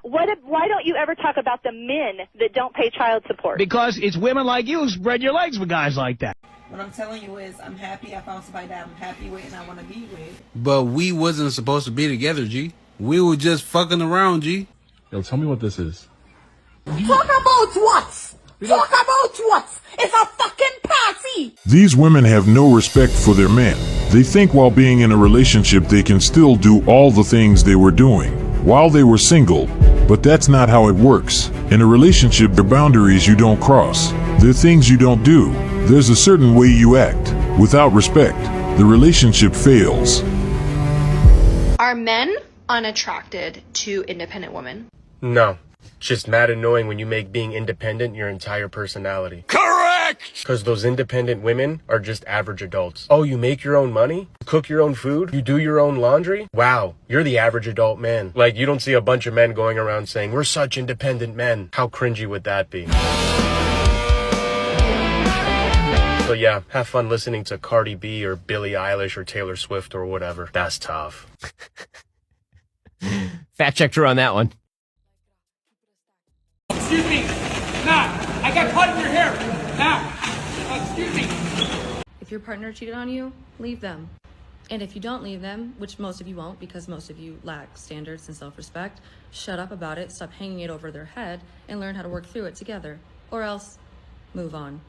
Why don't you ever talk about the men that don't pay child support? Because it's women like you who spread your legs for guys like that. What I'm telling you is I'm happy I found somebody that I'm happy with and I want to be with. But we wasn't supposed to be together, G. We were just fucking around, G. Yo, tell me what this is. Talk about what? Talk about what? It's a fucking party! These women have no respect for their men. They think while being in a relationship they can still do all the things they were doing while they were single, but that's not how it works. In a relationship, there are boundaries you don't cross. There are things you don't do. There's a certain way you act. Without respect, the relationship fails. Are men unattracted to independent women? No. It's just mad annoying when you make being independent your entire personality. Correct! Because those independent women are just average adults. Oh, you make your own money? You cook your own food? You do your own laundry? Wow, you're the average adult man. Like, you don't see a bunch of men going around saying, we're such independent men. How cringy would that be? So yeah, have fun listening to Cardi B or Billie Eilish or Taylor Swift or whatever. That's tough. Fact checked her on that one. Excuse me. Nah, I got caught in your hair. Nah, excuse me. If your partner cheated on you, leave them. And if you don't leave them, which most of you won't because most of you lack standards and self-respect, shut up about it, stop hanging it over their head, and learn how to work through it together. Or else, move on.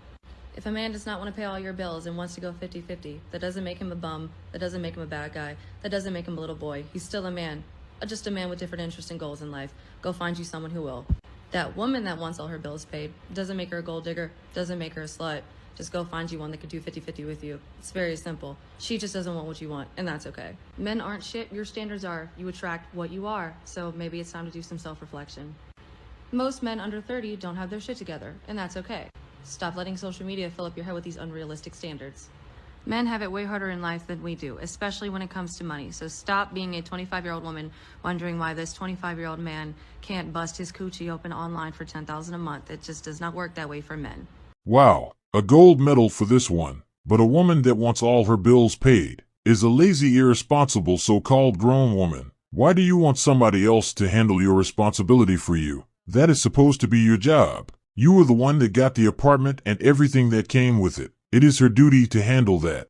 If a man does not want to pay all your bills and wants to go 50-50, that doesn't make him a bum, that doesn't make him a bad guy, that doesn't make him a little boy. He's still a man, just a man with different interests and goals in life. Go find you someone who will. That woman that wants all her bills paid doesn't make her a gold digger, doesn't make her a slut. Just go find you one that could do 50-50 with you. It's very simple. She just doesn't want what you want, and that's okay. Men aren't shit, your standards are. You attract what you are, so maybe it's time to do some self-reflection. Most men under 30 don't have their shit together, and that's okay. Stop letting social media fill up your head with these unrealistic standards. Men have it way harder in life than we do, especially when it comes to money. So stop being a 25-year-old woman wondering why this 25-year-old man can't bust his coochie open online for $10,000 a month. It just does not work that way for men. Wow, a gold medal for this one. But a woman that wants all her bills paid is a lazy, irresponsible so-called grown woman. Why do you want somebody else to handle your responsibility for you? That is supposed to be your job. You were the one that got the apartment and everything that came with it. It is her duty to handle that.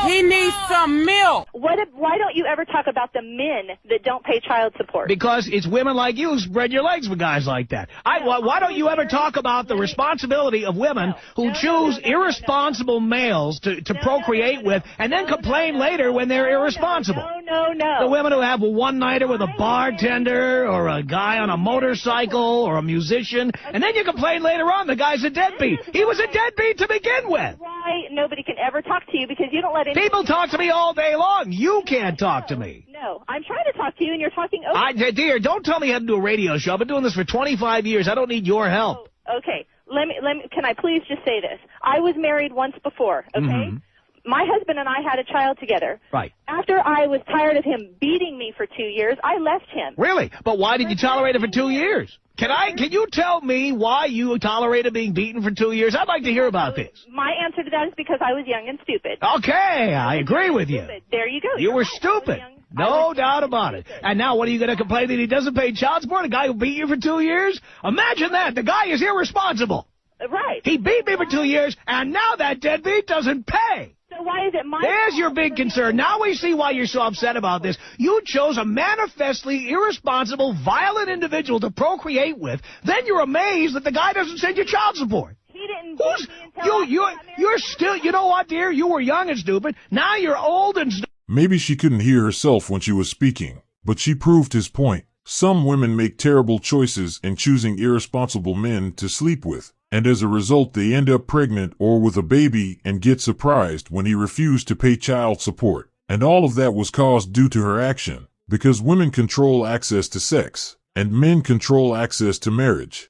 He needs some milk! Why don't you ever talk about the men that don't pay child support? Because it's women like you who spread your legs for guys like that. Why don't you ever talk about the responsibility of women who choose irresponsible males to procreate with and then complain later when they're irresponsible? No. The women who have a one-nighter with a bartender or a guy on a motorcycle or a musician, and then you complain later on the guy's a deadbeat. He was a deadbeat to begin with. Why nobody can ever talk to you because you don't let anybody... People talk to me all day long. You can't talk to me. No, I'm trying to talk to you and you're talking over... Dear, don't tell me how to do a radio show. I've been doing this for 25 years. I don't need your help. Okay, let me. Can I please just say this? I was married once before, okay? Mm-hmm. My husband and I had a child together. Right. After I was tired of him beating me for 2 years, I left him. Really? But why did you tolerate it for 2 years? Can you tell me why you tolerated being beaten for 2 years? I'd like to hear about this. My answer to that is because I was young and stupid. Okay, I agree with you. There you go. You were stupid. No doubt about it. And now what are you going to complain that he doesn't pay child support? A guy who beat you for 2 years? Imagine that. The guy is irresponsible. Right. He beat me for 2 years, and now that deadbeat doesn't pay. So why is it my There's your big concern. Now we see why you're so upset about this. You chose a manifestly irresponsible, violent individual to procreate with. Then you're amazed that the guy doesn't send you child support. He didn't beat me until You're still, you know what, dear? You were young and stupid. Now you're old and stupid. Maybe she couldn't hear herself when she was speaking, but she proved his point. Some women make terrible choices in choosing irresponsible men to sleep with, and as a result they end up pregnant or with a baby and get surprised when he refused to pay child support. And all of that was caused due to her action, because women control access to sex, and men control access to marriage.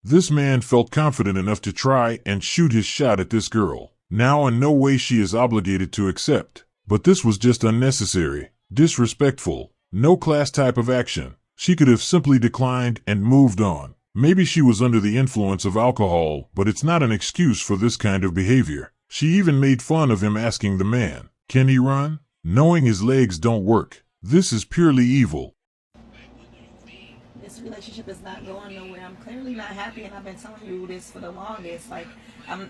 This man felt confident enough to try and shoot his shot at this girl. Now in no way she is obligated to accept. But this was just unnecessary, disrespectful, no class type of action. She could have simply declined and moved on. Maybe she was under the influence of alcohol, but it's not an excuse for this kind of behavior. She even made fun of him asking the man, "Can he run?" knowing his legs don't work. This is purely evil. This relationship is not going nowhere. I'm clearly not happy, and I've been telling you this for the longest. Like,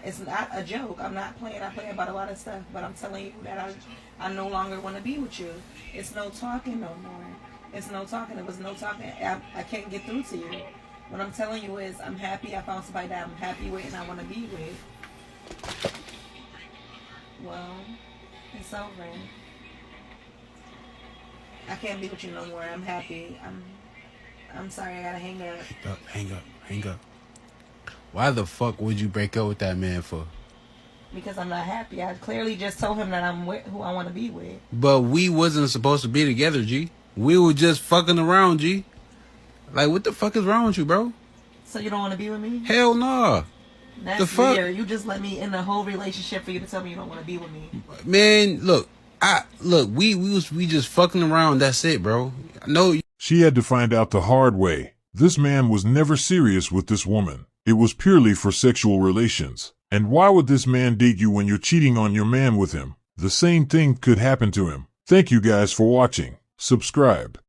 it's not a joke. I'm not playing. I play about a lot of stuff, but I'm telling you that I no longer want to be with you. It's no talking no more. It's no talking. It was no talking. I can't get through to you. What I'm telling you is I'm happy. I found somebody that I'm happy with and I want to be with. Well, it's over. I can't be with you no more. I'm happy. I'm sorry. I gotta hang up. Hang up. Why the fuck would you break up with that man for? Because I'm not happy. I clearly just told him that I'm with who I want to be with. But we wasn't supposed to be together, G. We were just fucking around, G. Like, what the fuck is wrong with you, bro? So you don't want to be with me? Hell nah. That's the fuck? weird. You just let me in the whole relationship for you to tell me you don't want to be with me. Man, look, we just fucking around. That's it, bro. No. She had to find out the hard way. This man was never serious with this woman. It was purely for sexual relations. And why would this man date you when you're cheating on your man with him? The same thing could happen to him. Thank you guys for watching. Subscribe.